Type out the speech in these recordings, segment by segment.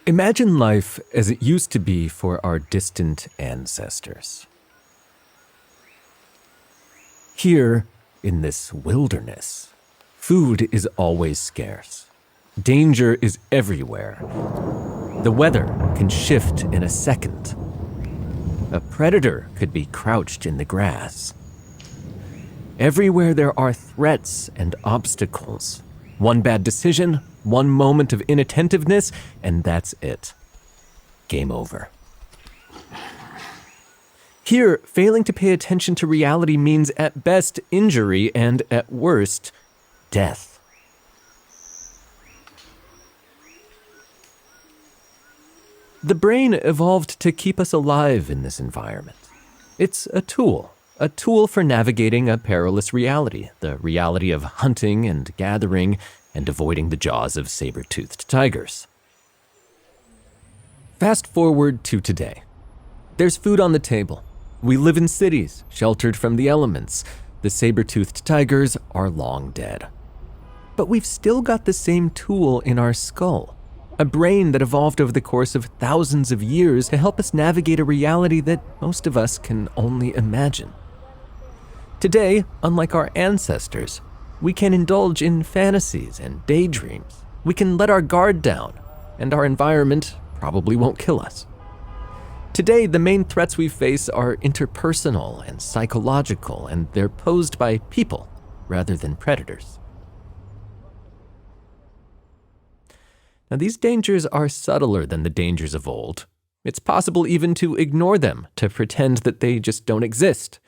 Imagine life as it used to be for our distant ancestors. Here, in this wilderness, food is always scarce. Danger is everywhere. The weather can shift in a second. A predator could be crouched in the grass. Everywhere there are threats and obstacles. One bad decision, one moment of inattentiveness, and that's it. Game over. Here, failing to pay attention to reality means at best injury and at worst, death. The brain evolved to keep us alive in this environment. It's a tool for navigating a perilous reality, the reality of hunting and gathering and avoiding the jaws of saber-toothed tigers. Fast forward to today. There's food on the table. We live in cities, sheltered from the elements. The saber-toothed tigers are long dead. But we've still got the same tool in our skull, a brain that evolved over the course of thousands of years to help us navigate a reality that most of us can only imagine. Today, unlike our ancestors, we can indulge in fantasies and daydreams. We can let our guard down, and our environment probably won't kill us. Today, the main threats we face are interpersonal and psychological, and they're posed by people rather than predators. Now, these dangers are subtler than the dangers of old. It's possible even to ignore them, to pretend that they just don't exist.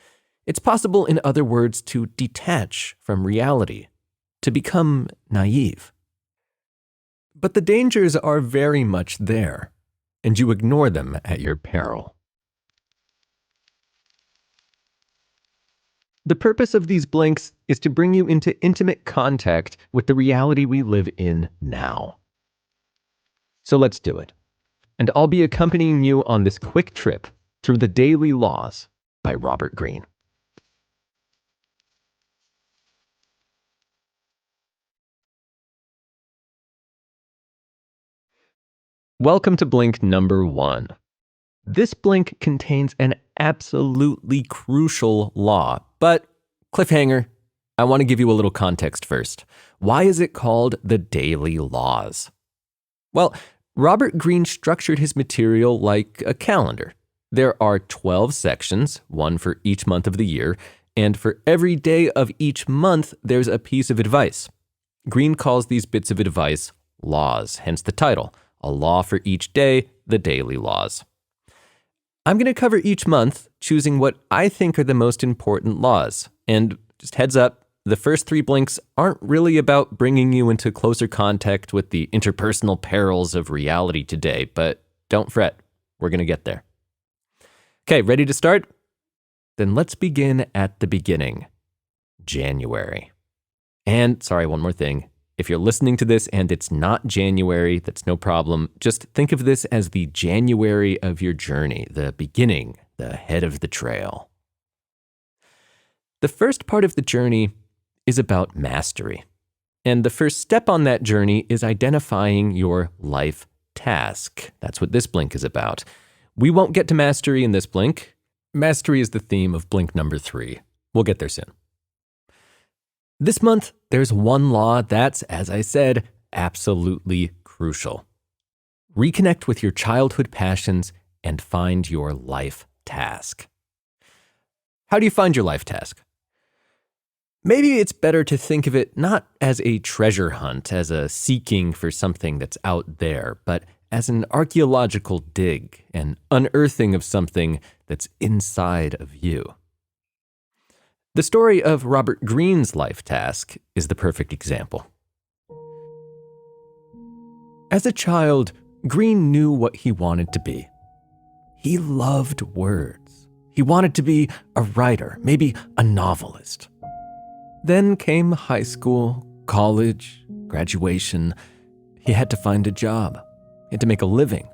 It's possible, in other words, to detach from reality, to become naive. But the dangers are very much there, and you ignore them at your peril. The purpose of these blinks is to bring you into intimate contact with the reality we live in now. So let's do it. And I'll be accompanying you on this quick trip through the Daily Laws by Robert Greene. Welcome to blink number 1. This blink contains an absolutely crucial law, but cliffhanger, I want to give you a little context first. Why is it called the Daily Laws? Well, Robert Greene structured his material like a calendar. There are 12 sections, one for each month of the year, and for every day of each month, there's a piece of advice. Greene calls these bits of advice laws, hence the title. A law for each day, the Daily Laws. I'm going to cover each month, choosing what I think are the most important laws. And just heads up, the first 3 blinks aren't really about bringing you into closer contact with the interpersonal perils of reality today, but don't fret, we're going to get there. Okay, ready to start? Then let's begin at the beginning, January. And, sorry, one more thing. If you're listening to this and it's not January, that's no problem. Just think of this as the January of your journey, the beginning, the head of the trail. The first part of the journey is about mastery. And the first step on that journey is identifying your life task. That's what this blink is about. We won't get to mastery in this blink. Mastery is the theme of blink number 3. We'll get there soon. This month, there's one law that's, as I said, absolutely crucial. Reconnect with your childhood passions and find your life task. How do you find your life task? Maybe it's better to think of it not as a treasure hunt, as a seeking for something that's out there, but as an archaeological dig, an unearthing of something that's inside of you. The story of Robert Greene's life task is the perfect example. As a child, Greene knew what he wanted to be. He loved words. He wanted to be a writer, maybe a novelist. Then came high school, college, graduation. He had to find a job. He had to make a living.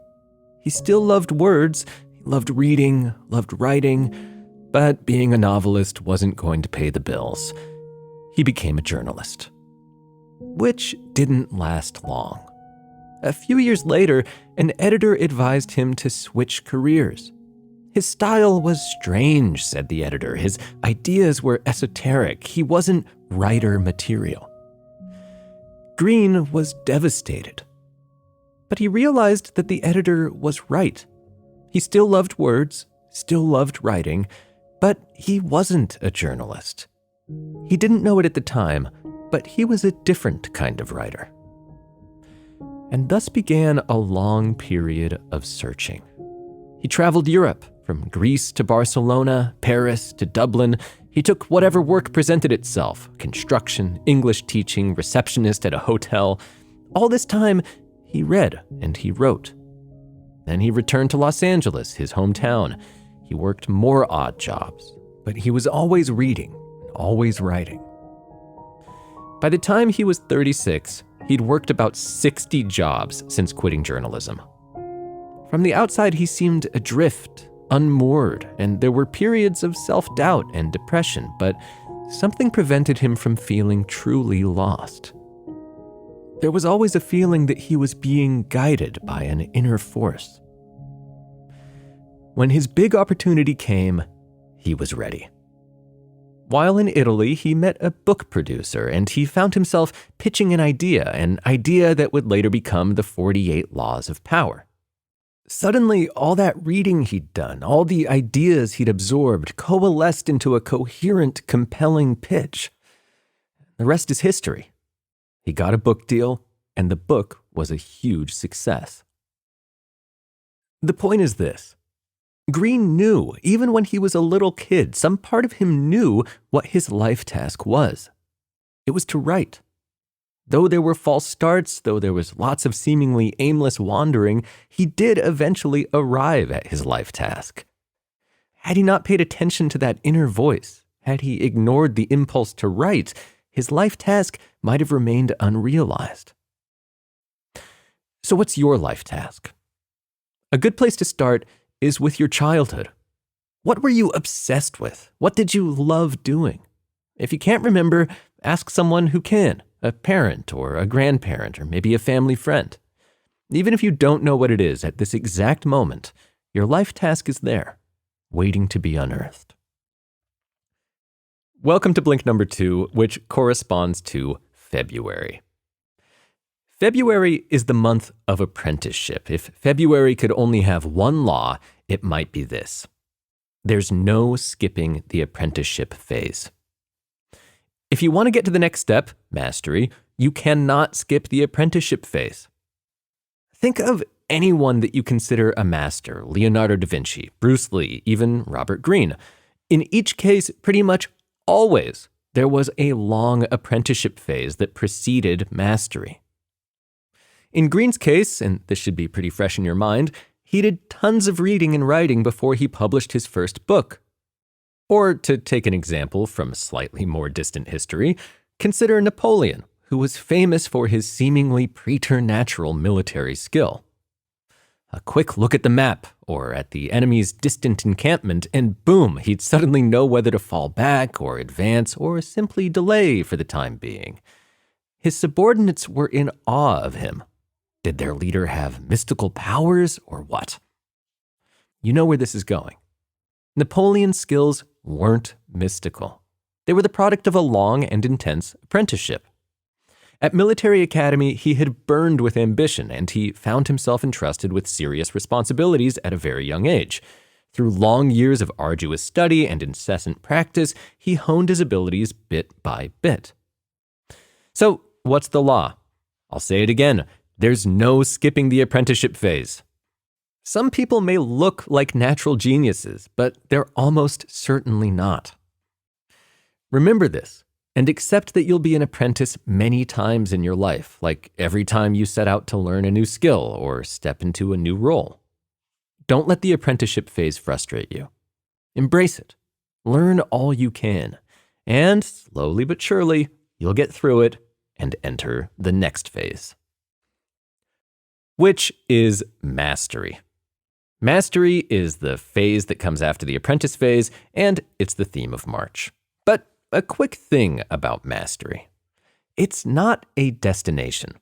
He still loved words. He loved reading, loved writing, but being a novelist wasn't going to pay the bills. He became a journalist, which didn't last long. A few years later, an editor advised him to switch careers. His style was strange, said the editor. His ideas were esoteric. He wasn't writer material. Greene was devastated. But he realized that the editor was right. He still loved words, still loved writing, but he wasn't a journalist. He didn't know it at the time, but he was a different kind of writer. And thus began a long period of searching. He traveled Europe, from Greece to Barcelona, Paris to Dublin. He took whatever work presented itself: construction, English teaching, receptionist at a hotel. All this time, he read and he wrote. Then he returned to Los Angeles, his hometown. He worked more odd jobs, but he was always reading, always writing. By the time he was 36, he'd worked about 60 jobs since quitting journalism. From the outside, he seemed adrift, unmoored, and there were periods of self-doubt and depression, but something prevented him from feeling truly lost. There was always a feeling that he was being guided by an inner force. When his big opportunity came, he was ready. While in Italy, he met a book producer, and he found himself pitching an idea that would later become the 48 Laws of Power. Suddenly, all that reading he'd done, all the ideas he'd absorbed, coalesced into a coherent, compelling pitch. The rest is history. He got a book deal, and the book was a huge success. The point is this. Greene knew, even when he was a little kid, some part of him knew what his life task was. It was to write. Though there were false starts, though there was lots of seemingly aimless wandering, he did eventually arrive at his life task. Had he not paid attention to that inner voice, had he ignored the impulse to write, his life task might have remained unrealized. So what's your life task? A good place to start is with your childhood. What were you obsessed with? What did you love doing? If you can't remember, ask someone who can, a parent or a grandparent or maybe a family friend. Even if you don't know what it is at this exact moment, your life task is there, waiting to be unearthed. Welcome to Blink number 2, which corresponds to February. February is the month of apprenticeship. If February could only have one law, it might be this. There's no skipping the apprenticeship phase. If you want to get to the next step, mastery, you cannot skip the apprenticeship phase. Think of anyone that you consider a master: Leonardo da Vinci, Bruce Lee, even Robert Greene. In each case, pretty much always, there was a long apprenticeship phase that preceded mastery. In Greene's case, and this should be pretty fresh in your mind, he did tons of reading and writing before he published his first book. Or, to take an example from slightly more distant history, consider Napoleon, who was famous for his seemingly preternatural military skill. A quick look at the map, or at the enemy's distant encampment, and boom, he'd suddenly know whether to fall back, or advance, or simply delay for the time being. His subordinates were in awe of him. Did their leader have mystical powers, or what? You know where this is going. Napoleon's skills weren't mystical. They were the product of a long and intense apprenticeship. At military academy, he had burned with ambition, and he found himself entrusted with serious responsibilities at a very young age. Through long years of arduous study and incessant practice, he honed his abilities bit by bit. So, what's the law? I'll say it again. There's no skipping the apprenticeship phase. Some people may look like natural geniuses, but they're almost certainly not. Remember this, and accept that you'll be an apprentice many times in your life, like every time you set out to learn a new skill or step into a new role. Don't let the apprenticeship phase frustrate you. Embrace it. Learn all you can, and slowly but surely, you'll get through it and enter the next phase, which is mastery. Mastery is the phase that comes after the apprentice phase, and it's the theme of March. But a quick thing about mastery. It's not a destination.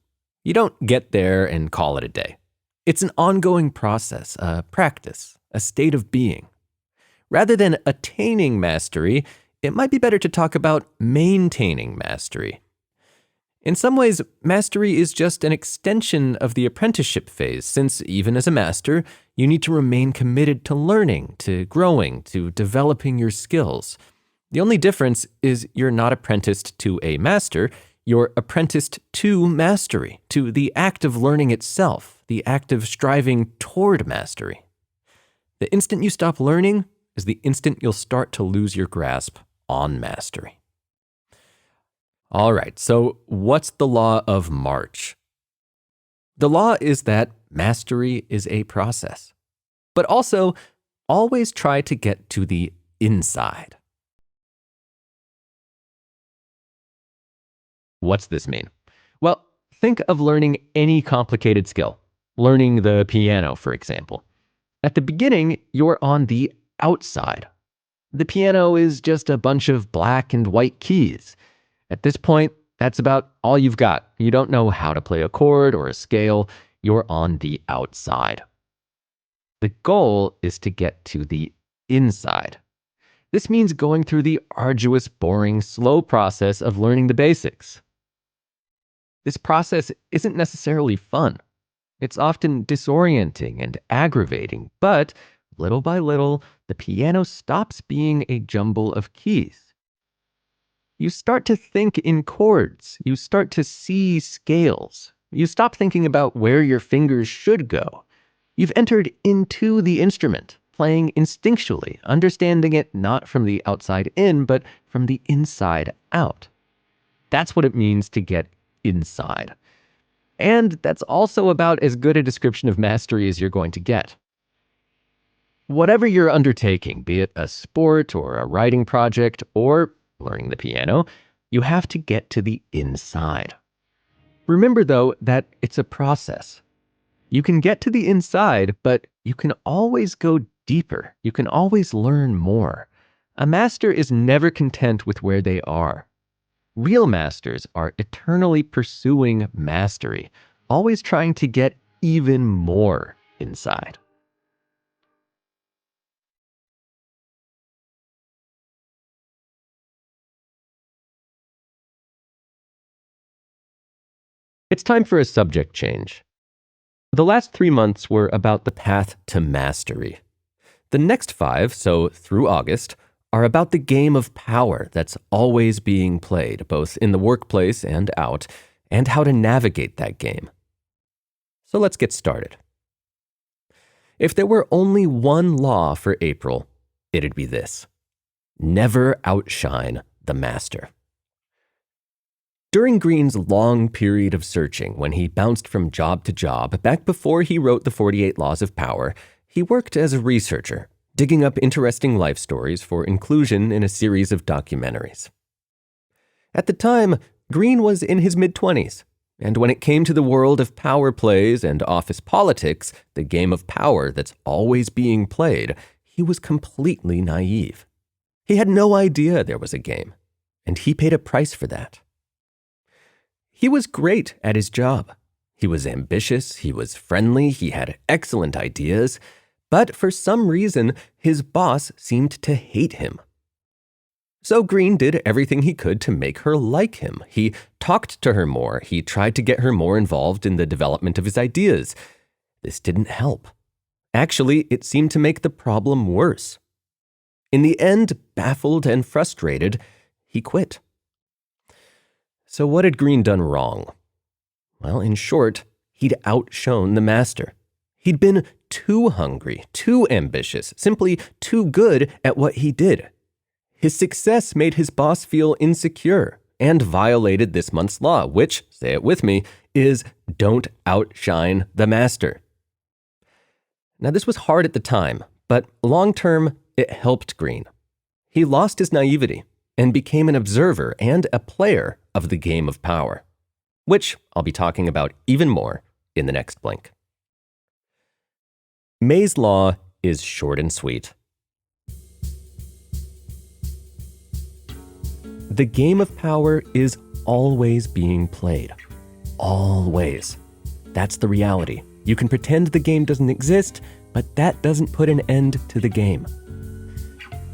You don't get there and call it a day. It's an ongoing process, a practice, a state of being. Rather than attaining mastery, it might be better to talk about maintaining mastery. In some ways, mastery is just an extension of the apprenticeship phase, since even as a master, you need to remain committed to learning, to growing, to developing your skills. The only difference is you're not apprenticed to a master, you're apprenticed to mastery, to the act of learning itself, the act of striving toward mastery. The instant you stop learning is the instant you'll start to lose your grasp on mastery. All right, so what's the law of March? The law is that mastery is a process, but also always try to get to the inside. What's this mean? Well, think of learning any complicated skill, learning the piano, for example. At the beginning, you're on the outside. The piano is just a bunch of black and white keys. At this point, that's about all you've got. You don't know how to play a chord or a scale. You're on the outside. The goal is to get to the inside. This means going through the arduous, boring, slow process of learning the basics. This process isn't necessarily fun. It's often disorienting and aggravating, but little by little, the piano stops being a jumble of keys. You start to think in chords. You start to see scales. You stop thinking about where your fingers should go. You've entered into the instrument, playing instinctually, understanding it not from the outside in, but from the inside out. That's what it means to get inside. And that's also about as good a description of mastery as you're going to get. Whatever you're undertaking, be it a sport or a writing project or learning the piano, you have to get to the inside. Remember, though, that it's a process. You can get to the inside, but you can always go deeper. You can always learn more. A master is never content with where they are. Real masters are eternally pursuing mastery, always trying to get even more inside. It's time for a subject change. The last 3 months were about the path to mastery. The next 5, so through August, are about the game of power that's always being played, both in the workplace and out, and how to navigate that game. So let's get started. If there were only one law for April, it'd be this: never outshine the master. During Greene's long period of searching, when he bounced from job to job, back before he wrote the 48 Laws of Power, he worked as a researcher, digging up interesting life stories for inclusion in a series of documentaries. At the time, Greene was in his mid-20s, and when it came to the world of power plays and office politics, the game of power that's always being played, he was completely naive. He had no idea there was a game, and he paid a price for that. He was great at his job. He was ambitious, he was friendly, he had excellent ideas, but for some reason, his boss seemed to hate him. So Greene did everything he could to make her like him. He talked to her more. He tried to get her more involved in the development of his ideas. This didn't help. Actually, it seemed to make the problem worse. In the end, baffled and frustrated, he quit. So what had Greene done wrong? Well, in short, he'd outshone the master. He'd been too hungry, too ambitious, simply too good at what he did. His success made his boss feel insecure and violated this month's law, which, say it with me, is don't outshine the master. Now, this was hard at the time, but long-term, it helped Greene. He lost his naivety and became an observer and a player of the game of power, which I'll be talking about even more in the next blink. May's law is short and sweet. The game of power is always being played. always. That's the reality. You can pretend the game doesn't exist, but that doesn't put an end to the game.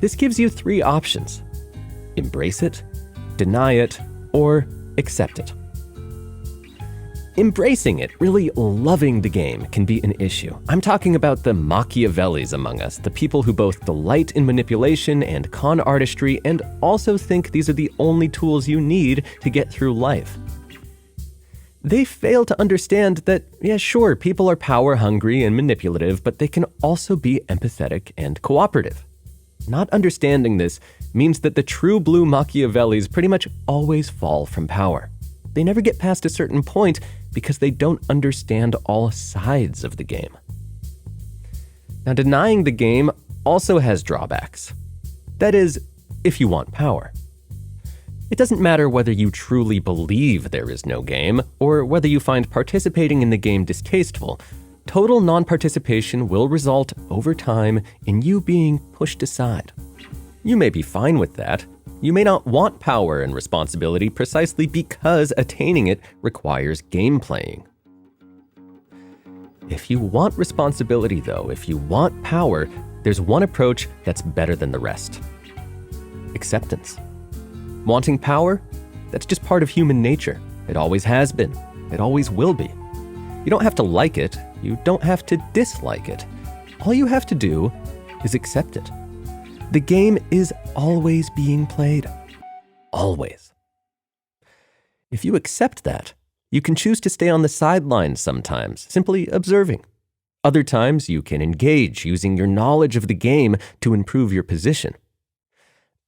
This gives you 3 options: embrace it, deny it, or accept it. Embracing it, really loving the game, can be an issue. I'm talking about the Machiavellis among us, the people who both delight in manipulation and con artistry and also think these are the only tools you need to get through life. They fail to understand that, yeah, sure, people are power hungry and manipulative, but they can also be empathetic and cooperative. Not understanding this means that the true blue Machiavellis pretty much always fall from power. They never get past a certain point because they don't understand all sides of the game. Now, denying the game also has drawbacks. That is, if you want power. It doesn't matter whether you truly believe there is no game, or whether you find participating in the game distasteful. Total non-participation will result, over time, in you being pushed aside. You may be fine with that. You may not want power and responsibility precisely because attaining it requires game playing. If you want responsibility, though, if you want power, there's one approach that's better than the rest: acceptance. Wanting power? That's just part of human nature. It always has been. It always will be. You don't have to like it. You don't have to dislike it. All you have to do is accept it. The game is always being played. Always. If you accept that, you can choose to stay on the sidelines sometimes, simply observing. Other times, you can engage using your knowledge of the game to improve your position.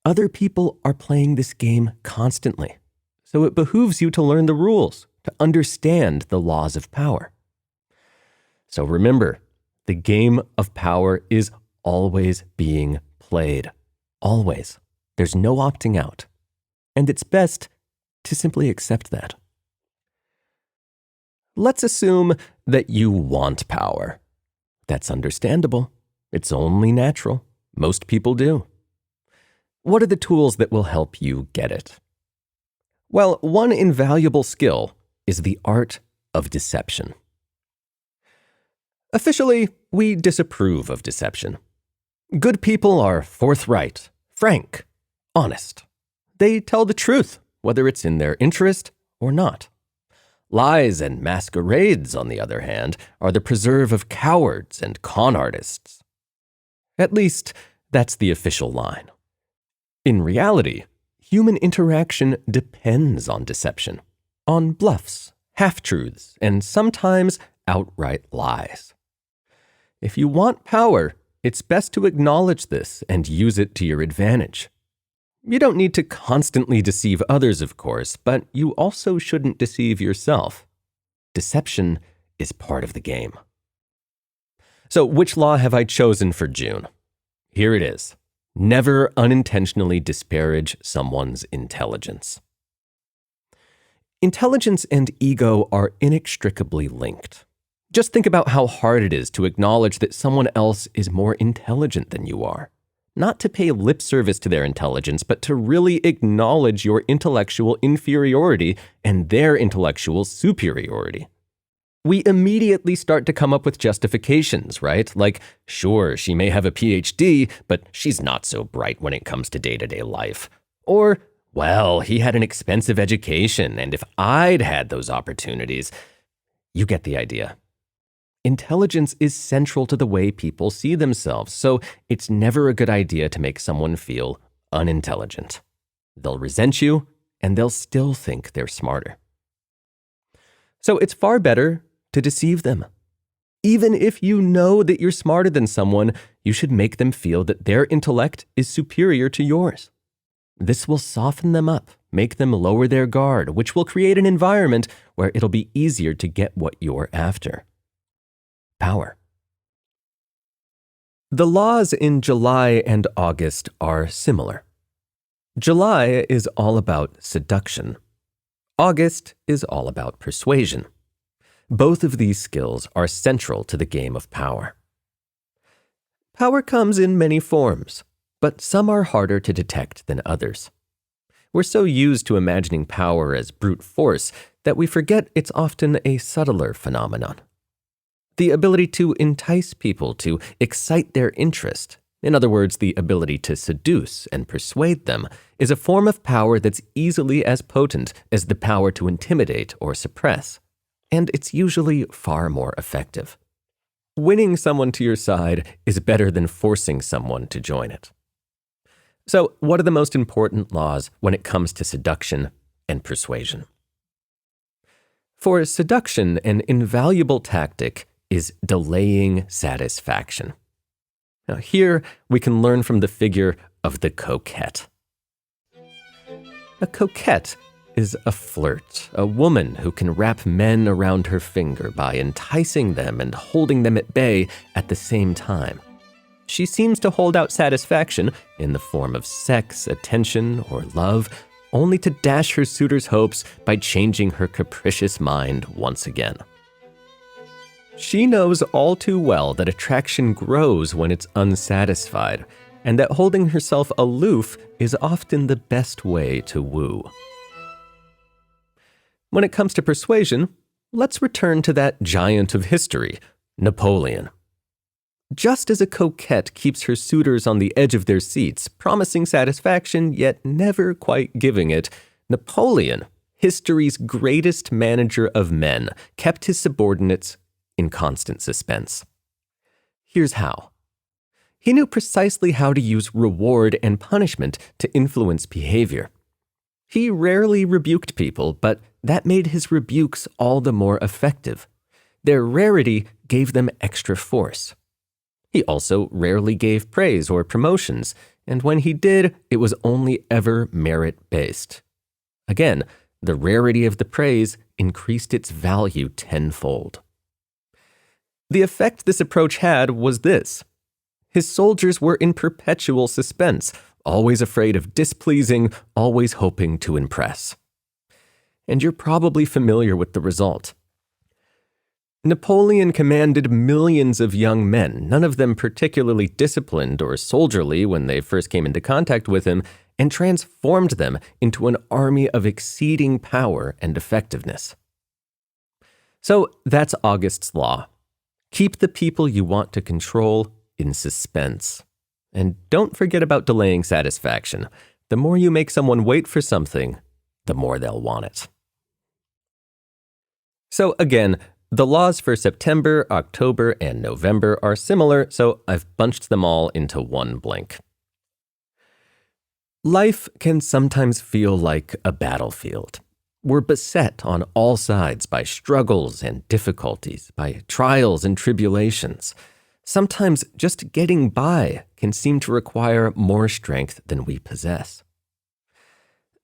Other people are playing this game constantly, so it behooves you to learn the rules, to understand the laws of power. So remember, the game of power is always being played. Always. There's no opting out. And it's best to simply accept that. Let's assume that you want power. That's understandable. It's only natural. Most people do. What are the tools that will help you get it? Well, one invaluable skill is the art of deception. Officially, we disapprove of deception. Good people are forthright, frank, honest. They tell the truth, whether it's in their interest or not. Lies and masquerades, on the other hand, are the preserve of cowards and con artists. At least, that's the official line. In reality, human interaction depends on deception, on bluffs, half-truths, and sometimes outright lies. If you want power, it's best to acknowledge this and use it to your advantage. You don't need to constantly deceive others, of course, but you also shouldn't deceive yourself. Deception is part of the game. So, which law have I chosen for June? Here it is. Never unintentionally disparage someone's intelligence. Intelligence and ego are inextricably linked. Just think about how hard it is to acknowledge that someone else is more intelligent than you are. Not to pay lip service to their intelligence, but to really acknowledge your intellectual inferiority and their intellectual superiority. We immediately start to come up with justifications, right? Like, sure, she may have a PhD, but she's not so bright when it comes to day-to-day life. Or, well, he had an expensive education, and if I'd had those opportunities, you get the idea. Intelligence is central to the way people see themselves, so it's never a good idea to make someone feel unintelligent. They'll resent you, and they'll still think they're smarter. So it's far better to deceive them. Even if you know that you're smarter than someone, you should make them feel that their intellect is superior to yours. This will soften them up, make them lower their guard, which will create an environment where it'll be easier to get what you're after. Power. The laws in July and August are similar. July is all about seduction. August is all about persuasion. Both of these skills are central to the game of power. Power comes in many forms, but some are harder to detect than others. We're so used to imagining power as brute force that we forget it's often a subtler phenomenon. The ability to entice people, to excite their interest, in other words, the ability to seduce and persuade them, is a form of power that's easily as potent as the power to intimidate or suppress, and it's usually far more effective. Winning someone to your side is better than forcing someone to join it. So, what are the most important laws when it comes to seduction and persuasion? For seduction, an invaluable tactic is delaying satisfaction. Now, here we can learn from the figure of the coquette. A coquette is a flirt, a woman who can wrap men around her finger by enticing them and holding them at bay at the same time. She seems to hold out satisfaction in the form of sex, attention, or love, only to dash her suitor's hopes by changing her capricious mind once again. She knows all too well that attraction grows when it's unsatisfied, and that holding herself aloof is often the best way to woo. When it comes to persuasion, let's return to that giant of history, Napoleon. Just as a coquette keeps her suitors on the edge of their seats, promising satisfaction yet never quite giving it, Napoleon, history's greatest manager of men, kept his subordinates in constant suspense. Here's how. He knew precisely how to use reward and punishment to influence behavior. He rarely rebuked people, but that made his rebukes all the more effective. Their rarity gave them extra force. He also rarely gave praise or promotions, and when he did, it was only ever merit-based. Again, the rarity of the praise increased its value tenfold. The effect this approach had was this. His soldiers were in perpetual suspense, always afraid of displeasing, always hoping to impress. And you're probably familiar with the result. Napoleon commanded millions of young men, none of them particularly disciplined or soldierly when they first came into contact with him, and transformed them into an army of exceeding power and effectiveness. So that's August's law. Keep the people you want to control in suspense. And don't forget about delaying satisfaction. The more you make someone wait for something, the more they'll want it. So again, the laws for September, October, and November are similar, so I've bunched them all into one blink. Life can sometimes feel like a battlefield. We're beset on all sides by struggles and difficulties, by trials and tribulations. Sometimes just getting by can seem to require more strength than we possess.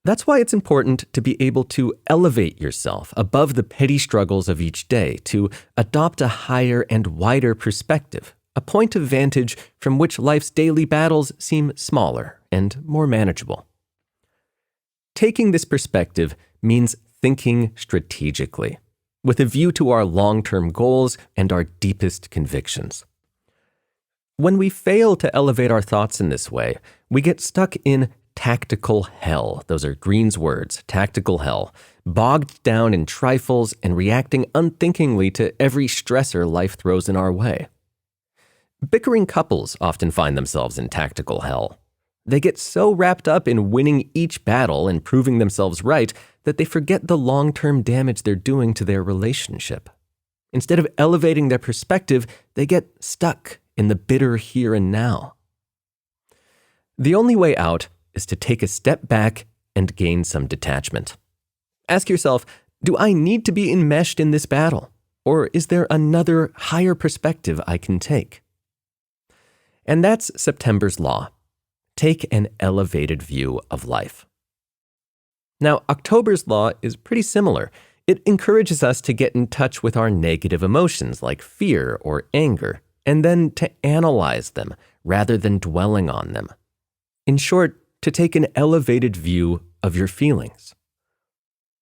That's why it's important to be able to elevate yourself above the petty struggles of each day, to adopt a higher and wider perspective, a point of vantage from which life's daily battles seem smaller and more manageable. Taking this perspective means thinking strategically, with a view to our long-term goals and our deepest convictions. When we fail to elevate our thoughts in this way, we get stuck in tactical hell. Those are Greene's words, tactical hell, bogged down in trifles and reacting unthinkingly to every stressor life throws in our way. Bickering couples often find themselves in tactical hell. They get so wrapped up in winning each battle and proving themselves right that they forget the long-term damage they're doing to their relationship. Instead of elevating their perspective, they get stuck in the bitter here and now. The only way out is to take a step back and gain some detachment. Ask yourself, do I need to be enmeshed in this battle? Or is there another higher perspective I can take? And that's September's law. Take an elevated view of life. Now, October's law is pretty similar. It encourages us to get in touch with our negative emotions like fear or anger, and then to analyze them rather than dwelling on them. In short, to take an elevated view of your feelings.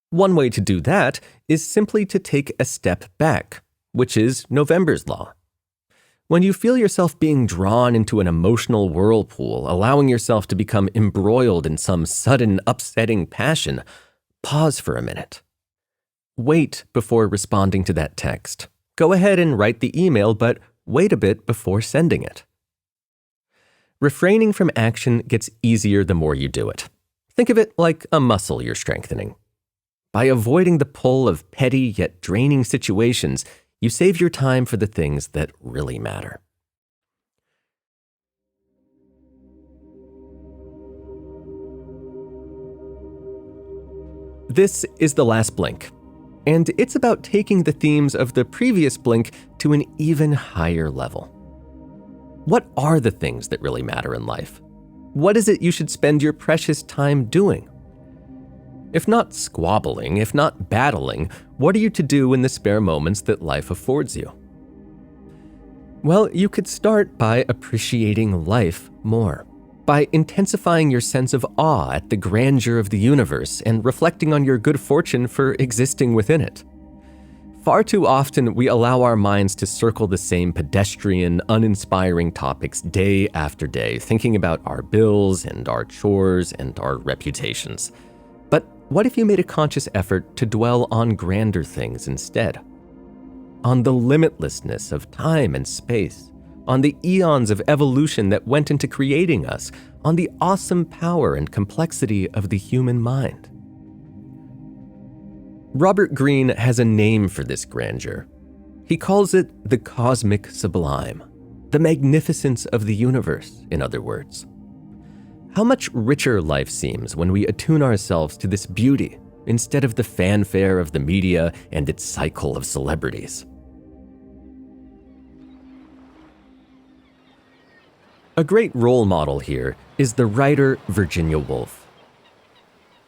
One way to do that is simply to take a step back, which is November's law. When you feel yourself being drawn into an emotional whirlpool, allowing yourself to become embroiled in some sudden upsetting passion, pause for a minute. Wait before responding to that text. Go ahead and write the email, but wait a bit before sending it. Refraining from action gets easier the more you do it. Think of it like a muscle you're strengthening. By avoiding the pull of petty yet draining situations, you save your time for the things that really matter. This is the last blink, and it's about taking the themes of the previous blink to an even higher level. What are the things that really matter in life? What is it you should spend your precious time doing? If not squabbling, if not battling, what are you to do in the spare moments that life affords you? Well, you could start by appreciating life more, by intensifying your sense of awe at the grandeur of the universe and reflecting on your good fortune for existing within it. Far too often, we allow our minds to circle the same pedestrian, uninspiring topics day after day, thinking about our bills and our chores and our reputations. But what if you made a conscious effort to dwell on grander things instead? On the limitlessness of time and space, on the eons of evolution that went into creating us, on the awesome power and complexity of the human mind. Robert Greene has a name for this grandeur. He calls it the cosmic sublime, the magnificence of the universe, in other words. How much richer life seems when we attune ourselves to this beauty instead of the fanfare of the media and its cycle of celebrities. A great role model here is the writer Virginia Woolf.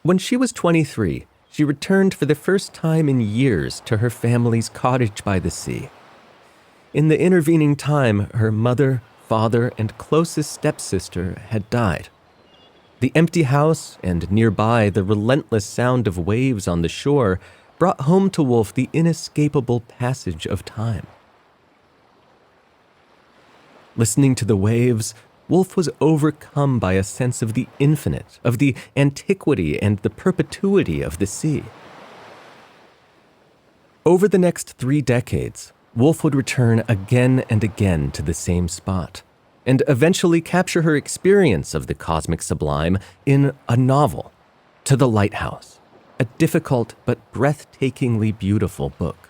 When she was 23, she returned for the first time in years to her family's cottage by the sea. In the intervening time, her mother, father, and closest stepsister had died. The empty house and nearby the relentless sound of waves on the shore brought home to Woolf the inescapable passage of time. Listening to the waves, Woolf was overcome by a sense of the infinite, of the antiquity and the perpetuity of the sea. Over the next 3 decades, Woolf would return again and again to the same spot, and eventually capture her experience of the cosmic sublime in a novel, To the Lighthouse, a difficult but breathtakingly beautiful book.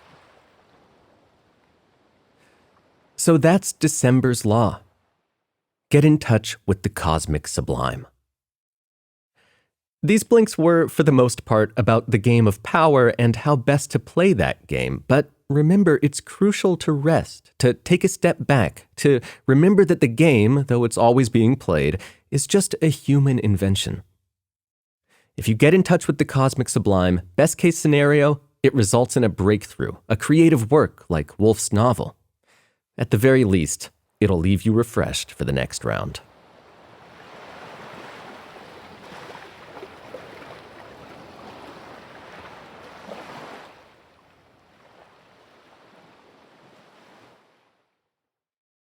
So that's December's law. Get in touch with the cosmic sublime. These blinks were, for the most part, about the game of power and how best to play that game, but remember, it's crucial to rest, to take a step back, to remember that the game, though it's always being played, is just a human invention. If you get in touch with the cosmic sublime, best case scenario, it results in a breakthrough, a creative work like Woolf's novel. At the very least, it'll leave you refreshed for the next round.